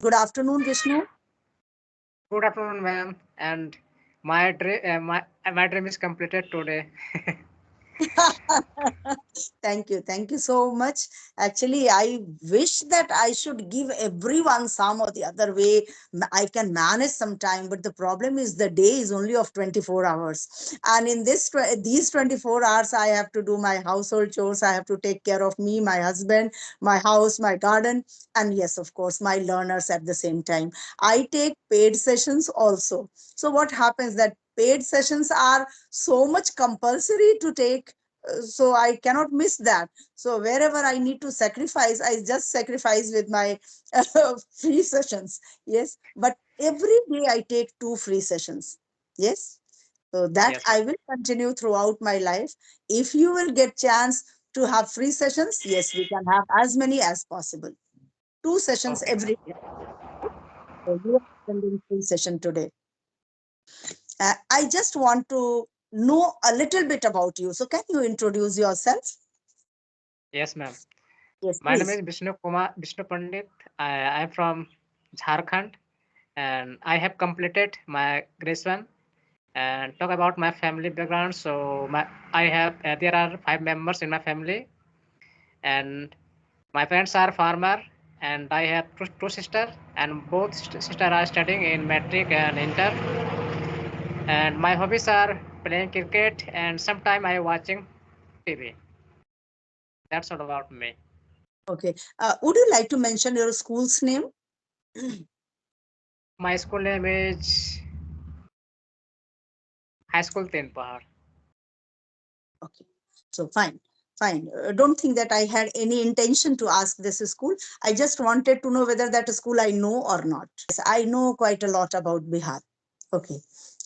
Good afternoon, Vishnu. Good afternoon, ma'am. And my dream is completed today. Thank you so much. Actually, I wish that I should give everyone some or the other way. I can manage some time, but the problem is the day is only of 24 hours. And in these 24 hours, I have to do my household chores. I have to take care of me, my husband, my house, my garden, and yes, of course, my learners at the same time. I take paid sessions also. So what happens that paid sessions are so much compulsory to take, so I cannot miss that. So wherever I need to sacrifice, I just sacrifice with my free sessions. Yes, but every day I take 2 free sessions. Yes, so that Yes, I ma'am. will continue throughout my life. If you will get chance to have free sessions, yes, we can have as many as possible. 2 sessions Okay, every ma'am. day. So we are attending free session today. I just want to know a little bit about you. So can you introduce yourself? Yes, ma'am. Yes, My name please. is Vishnu Pandit. I am from Jharkhand, and I have completed my graduation. And talk about my family background. So I have there are 5 members in my family, and my parents are farmer, and I have two sisters, and both sisters are studying in matric and inter. And my hobbies are playing cricket, and sometime I watching TV. That's all about me. Okay. Would you like to mention your school's name? My school name is High School Tenpahar. Okay. So fine. Fine. Don't think that I had any intention to ask this school. I just wanted to know whether that school I know or not. Yes, I know quite a lot about Bihar. Okay.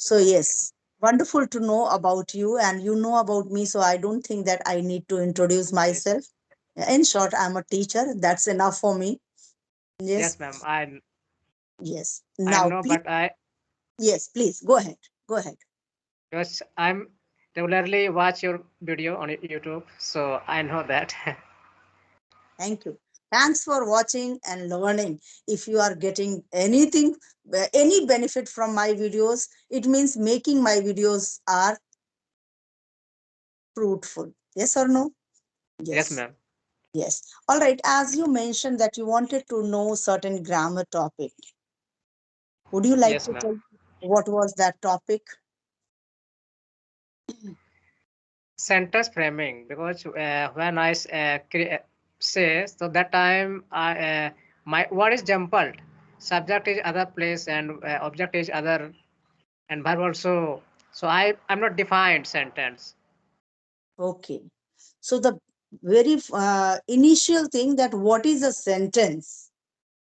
So Okay. yes, wonderful to know about you, and you know about me. So I don't think that I need to introduce Yes. myself. In short, I'm a teacher. That's enough for me. Yes, Yes. ma'am. Yes. I Now, know, please. but I Yes, please go ahead. Go ahead. because I'm regularly watch your video on YouTube, so I know that. Thank you. Thanks for watching and learning. If you are getting anything, any benefit from my videos, it means making my videos are fruitful. Yes or no? Yes, Yes. ma'am. Yes. All right. As you mentioned that you wanted to know certain grammar topic, would you like Yes, to ma'am. tell what was that topic? Sentence framing, because when I say, so that time my word is jumbled. Subject is other place, and object is other, and verb also. So I'm not defined sentence. Okay. So the very initial thing, that what is a sentence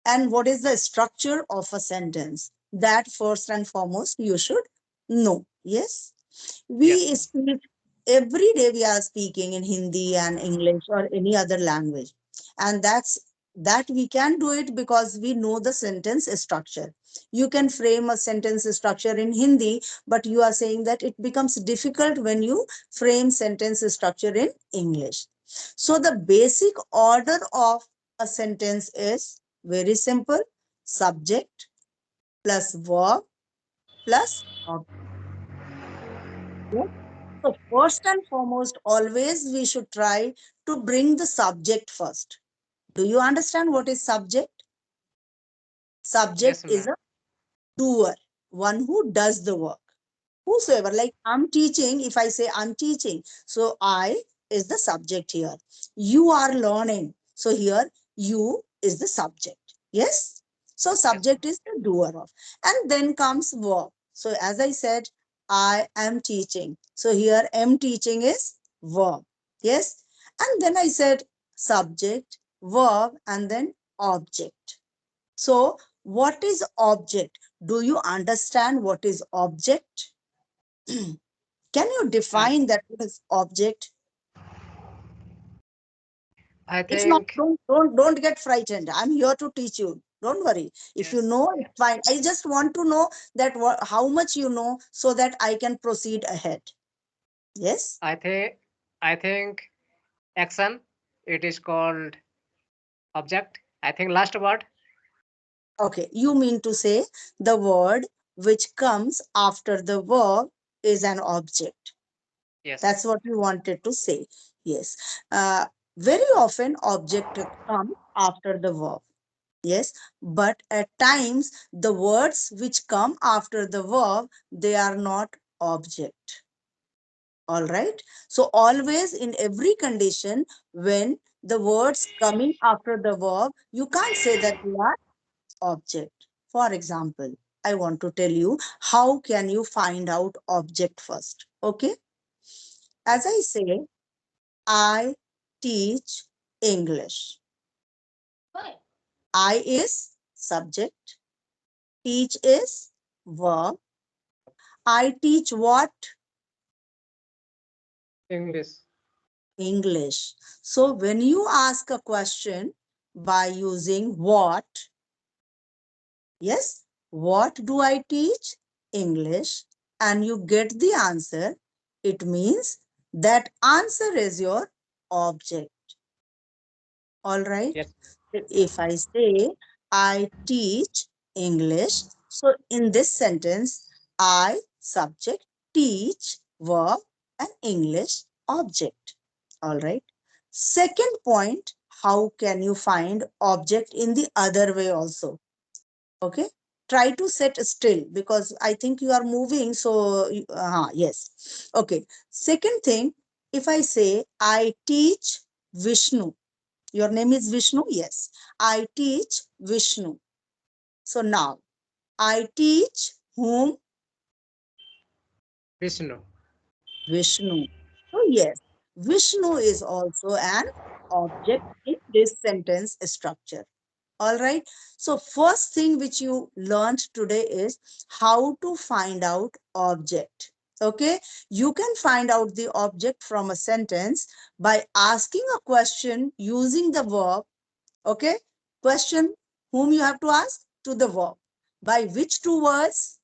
and what is the structure of a sentence, that first and foremost you should know. Yes, Yes, we ma'am. speak every day, we are speaking in Hindi and English or any other language, and that we can do it because we know the sentence structure. You can frame a sentence structure in Hindi, but you are saying that it becomes difficult when you frame sentence structure in English. So the basic order of a sentence is very simple: subject plus verb plus object. So first and foremost, always we should try to bring the subject first. Do you understand what is subject? Subject Yes, is ma'am. a doer, one who does the work. Whosoever, like I'm teaching, if I say I'm teaching, so I is the subject here. You are learning. So here you is the subject. Yes? So Yes, ma'am. subject is the doer of. And then comes verb. So as I said, I am teaching. So here am teaching is verb. Yes? And then I said subject, verb, and then object. So what is object? Do you understand what is object? Can you I define that what is object? I If not, think don't get frightened. I'm here to teach you. Don't worry. If you yes. know, it's fine. I just want to know that how much you know so that I can proceed ahead. Yes. I think I think action. It is called object. I think last word. Okay, you mean to say the word which comes after the verb is an object. Yes. That's what we wanted to say. Yes. Uh, Very often object comes after the verb. Yes. But at times the words which come after the verb, they are not object. All right. So always in every condition, when the words coming after the verb, you can't say that they are object. For example, I want to tell you how can you find out object first. Okay. As Yes. I say, I teach English. I is subject, teach is verb. I teach what? English. English. So when you ask a question by using what, yes, what do I teach? English, and you get the answer, it means that answer is your object. All right. Yes. If I say I teach English, so in this sentence, I subject, teach verb, and English object. All right. Second point, how can you find object in the other way also? Okay. Try to sit still because I think you are moving. So, yes. Okay. Second thing, if I say I teach Vishnu, your name is Vishnu? Yes. I teach Vishnu. So now, I teach whom? Vishnu. Vishnu. So yes, Vishnu is also an object in this sentence structure. All right. So first thing which you learned today is how to find out object. Okay. You can find out the object from a sentence by asking a question using the verb. Okay. Question, whom you have to ask? To the verb. By which two words?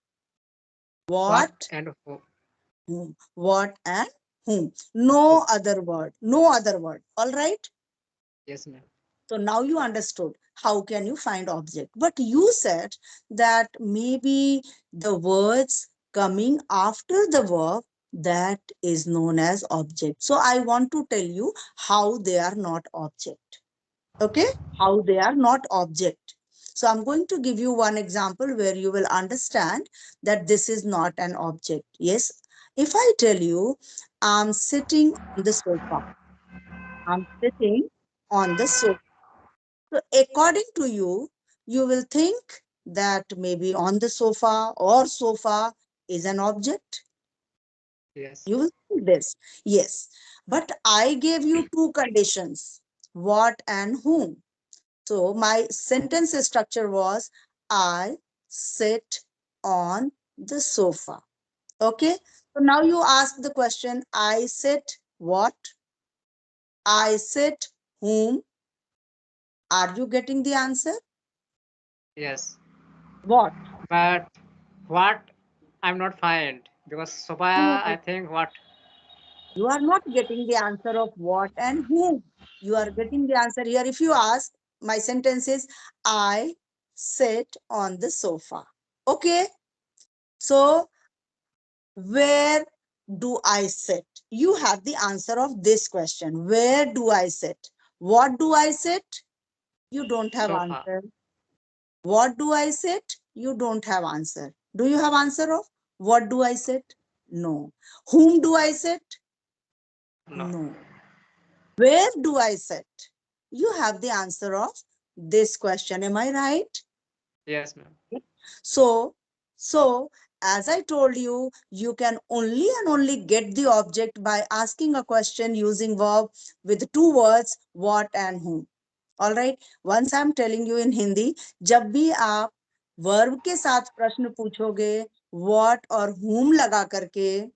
What What, and who? whom. What and whom. No Yes. other word. No other word. All right. Yes, ma'am. So now you understood how can you find object. But you said that maybe the words coming after the verb, that is known as object. So I want to tell you how they are not object. Okay, how they are not object. So I'm going to give you one example where you will understand that this is not an object. Yes, if I tell you I'm sitting on the sofa, I'm sitting on the sofa, so according to you, you will think that maybe on the sofa or sofa is an object. Yes. You will think this. Yes, but I gave you two conditions, what and whom. So my sentence structure was I sit on the sofa. Okay. So now you ask the question, I sit what? I sit whom? Are you getting the answer? Yes. What? But what I'm not find because Sophia, I No, think what. you are not getting the answer of what and whom. You are getting the answer here. If you ask, my sentence is I sit on the sofa. Okay. So where do I sit? You have the answer of this question. Where do I sit? What do I sit? You don't have Sofa. answer. What do I sit? You don't have answer. Do you have answer of what do I sit? No. Whom do I sit? No. No. Where do I sit? You have the answer of this question. Am I right? Yes, ma'am. So, so as I told you, you can only and only get the object by asking a question using verb with two words, what and whom. All right. Once I'm telling you in Hindi, जब भी आप verb के साथ प्रश्न पूछोगे, what और whom लगा करके,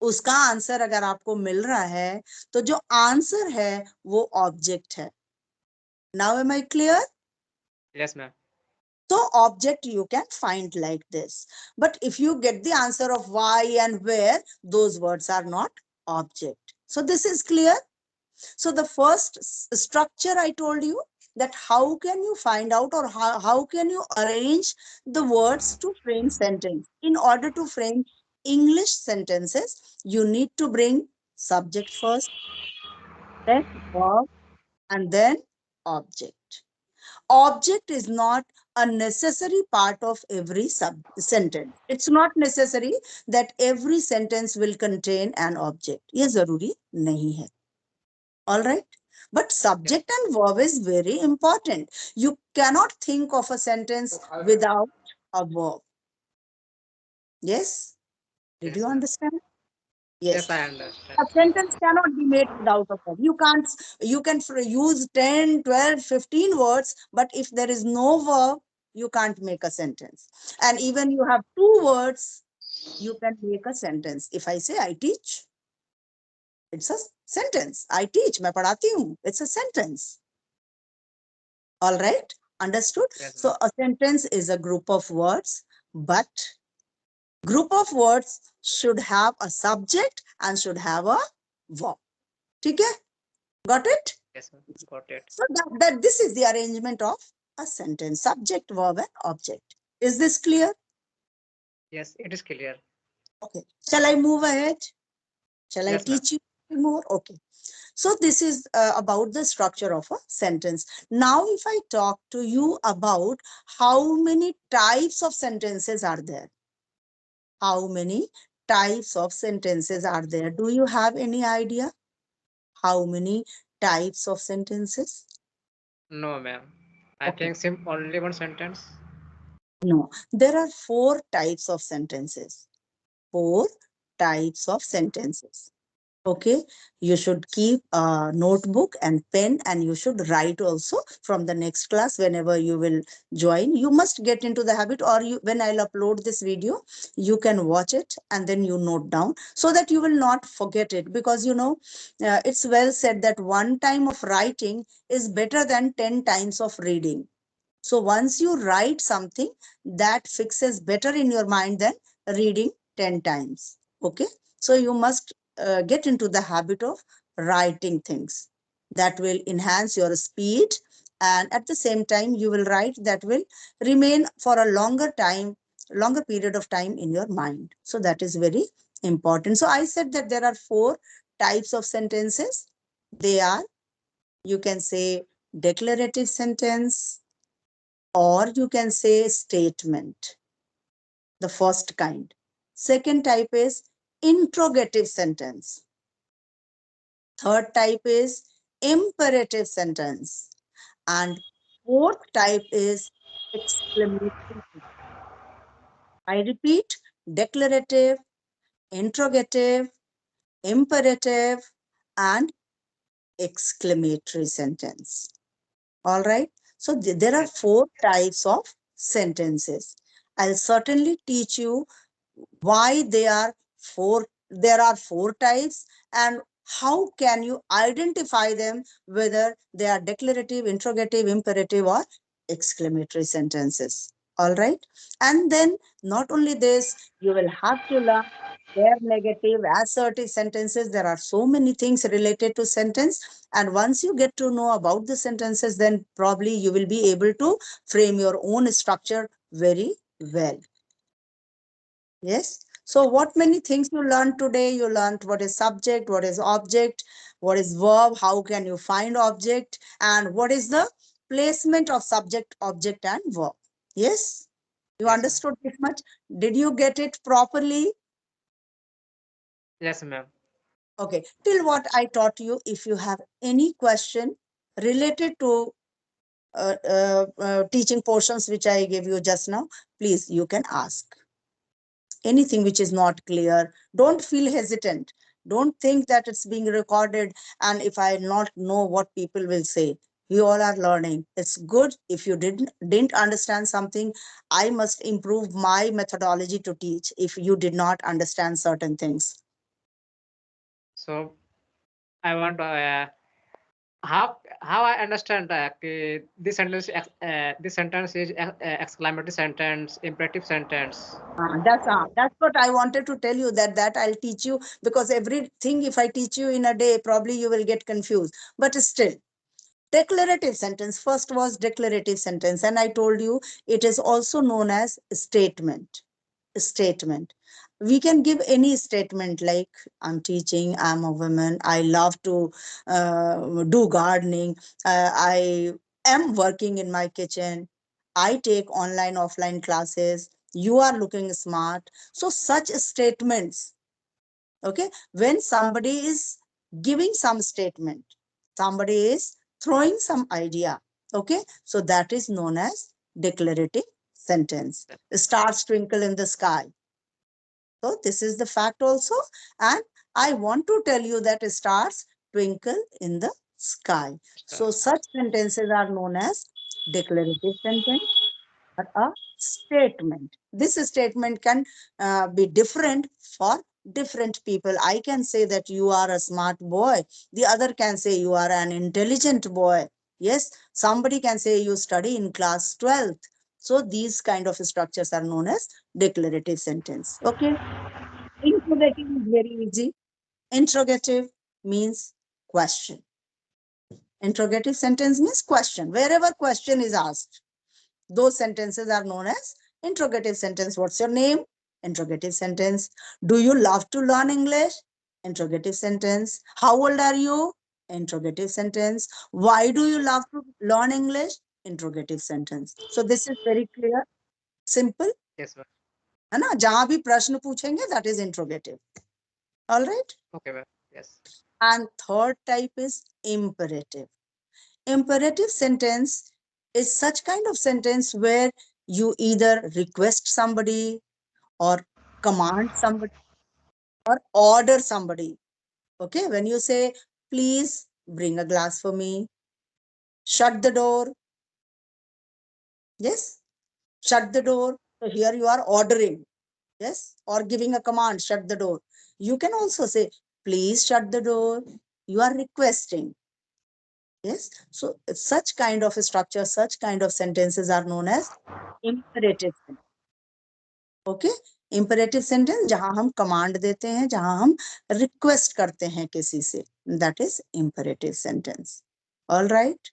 उसका आंसर अगर आपको मिल रहा है, तो जो आंसर है वो ऑब्जेक्ट है. Now am I clear? Yes, ma'am. So object you can find like this. But if you get the answer of why and where, those words are not object. So this is clear. So the first structure I told you. that how can you find out, or how can you arrange the words to frame sentence. In order to frame English sentences, you need to bring subject first, then verb, and then object. Object is not a necessary part of every sentence. It's not necessary that every sentence will contain an object. ये जरूरी नहीं है. All right. But Yes. subject and verb is very important. You cannot think of a sentence without a verb. Yes. Did you Yes, ma'am. understand? Yes, I Yes. understand. A sentence cannot be made without a verb. You can't, you can use 10, 12, 15 words, but if there is no verb, you can't make a sentence. And even you have two words, you can make a sentence. If I say I teach, it's a sentence. I teach, मैं पढ़ाती हूँ. It's a sentence. All right, understood? Yes, So ma'am. a sentence is a group of words, but group of words should have a subject and should have a verb. Okay, got it? Yes, ma'am. Got it. So that this is the arrangement of a sentence: subject, verb, and object. Is this clear? Yes, it is clear. Okay. Shall I move ahead? Shall I Yes, ma'am. teach you more? Okay. So this is about the structure of a sentence. Now, if I talk to you about how many types of sentences are there, how many types of sentences are there? Do you have any idea how many types of sentences? No, ma'am. I Okay. think only one sentence. No, there are four types of sentences. Four types of sentences. Okay, you should keep a notebook and pen, and you should write also from the next class whenever you will join. You must get into the habit, or you, when I'll upload this video, you can watch it and then you note down so that you will not forget it. Because you know, it's well said that one time of writing is better than 10 times of reading. So once you write something, that fixes better in your mind than reading 10 times. Okay. So you must get into the habit of writing things. That will enhance your speed. And at the same time, you will write that will remain for a longer time, longer period of time in your mind. So that is very important. So I said that there are four types of sentences. They are, you can say, declarative sentence, or you can say statement, the first kind. Second type is interrogative sentence. Third type is imperative sentence. And fourth type is exclamatory. I repeat: declarative, interrogative, imperative, and exclamatory sentence. All right. So there are Yes. four types of sentences. I'll certainly teach you why there are four types, and how can you identify them, whether they are declarative, interrogative, imperative, or exclamatory sentences. All right. And then not only this, you will have to learn their negative, assertive sentences. There are so many things related to sentence, and once you get to know about the sentences, then probably you will be able to frame your own structure very well. Yes. So what many things you learned today? You learned what is subject, what is object, what is verb, how can you find object, and what is the placement of subject, object, and verb. Yes. You Yes, ma'am. understood this much? Did you get it properly? Yes, ma'am. Okay. Till what I taught you, if you have any question related to teaching portions which I gave you just now, please, you can ask. Anything which is not clear, don't feel hesitant. Don't think that it's being recorded, and if I not know, what people will say. We all are learning. It's good. If you didn't understand something, I must improve my methodology to teach if you did not understand certain things. So I want to how I understand this sentence is exclamatory sentence, imperative sentence. That's what I wanted to tell you, that I'll teach you, because everything if I teach you in a day, probably you will get confused. But still, Declarative sentence. First was declarative sentence, and I told you it is also known as statement. Statement. We can give any statement like, I'm teaching, I'm a woman, I love to do gardening, I am working in my kitchen, I take online, offline classes, you are looking smart. So, such statements, okay, when somebody is giving some statement, somebody is throwing some idea, okay, so that is known as declarative sentence. Stars twinkle in the sky, so this is the fact also. And I want to tell you that stars twinkle in the sky. So such sentences are known as declarative sentence or a statement. This statement can be different for different people. I can say that you are a smart boy. The other can say you are an intelligent boy. Yes, somebody can say you study in class 12th. So these kind of structures are known as declarative sentence. Okay. Interrogative is very easy. Interrogative means question. Interrogative sentence means question. Wherever question is asked, those sentences are known as interrogative sentence. What's your name? Interrogative sentence. Do you love to learn English? Interrogative sentence. How old are you? Interrogative sentence. Why do you love to learn English? Interrogative sentence. So this is very clear, simple. Yes, ma'am. है ना, जहां भी प्रश्न पूछेंगे, that is interrogative. All right. Okay, ma'am. Yes. And third type is imperative. Imperative sentence is such kind of sentence where you either request somebody or command somebody or order somebody. Okay, when you say, please bring a glass for me, shut the door. Yes, shut the door. So here you are ordering. Yes, or giving a command, shut the door. You can also say, please shut the door. You are requesting. Yes. So such kind of structure, such kind of sentences are known as imperative sentence. Okay. Imperative sentence जहां हम command देते हैं, जहां हम request करते हैं किसी से, that is imperative sentence. All right.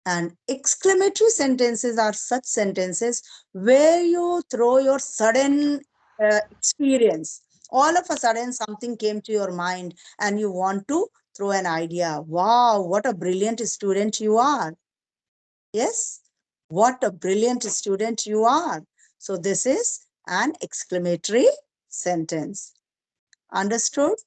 And exclamatory sentences are such sentences where you throw your sudden experience. All of a sudden, something came to your mind and you want to throw an idea. Wow, what a brilliant student you are. Yes, what a brilliant student you are. So, this is an exclamatory sentence. Understood?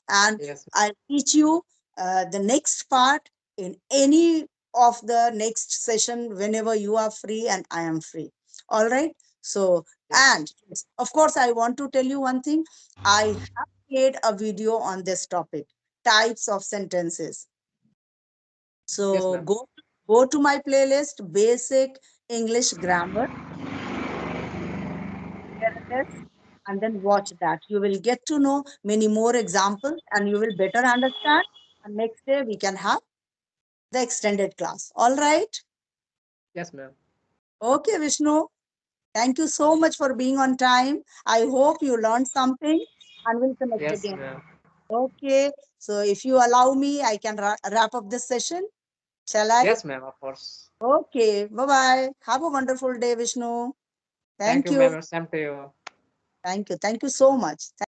And Yes. I'll teach you the next part in any of the next session whenever you are free and I am free. All right. So, Yes. and yes, of course, I want to tell you one thing. I have made a video on this topic, types of sentences. Yes, So ma'am. go to my playlist, basic English grammar, and then watch that. You will get to know many more examples and you will better understand. And next day we can have the extended class. All right. Yes, ma'am. Okay, Vishnu. Thank you so much for being on time. I hope you learned something and we'll connect Yes, again. ma'am. Okay. So if you allow me, I can wrap up this session. Shall I? Yes, ma'am. Of course. Okay. Bye bye. Have a wonderful day, Vishnu. Thank Thank you, you. ma'am. Same to you. Thank you. Thank you so much. Thank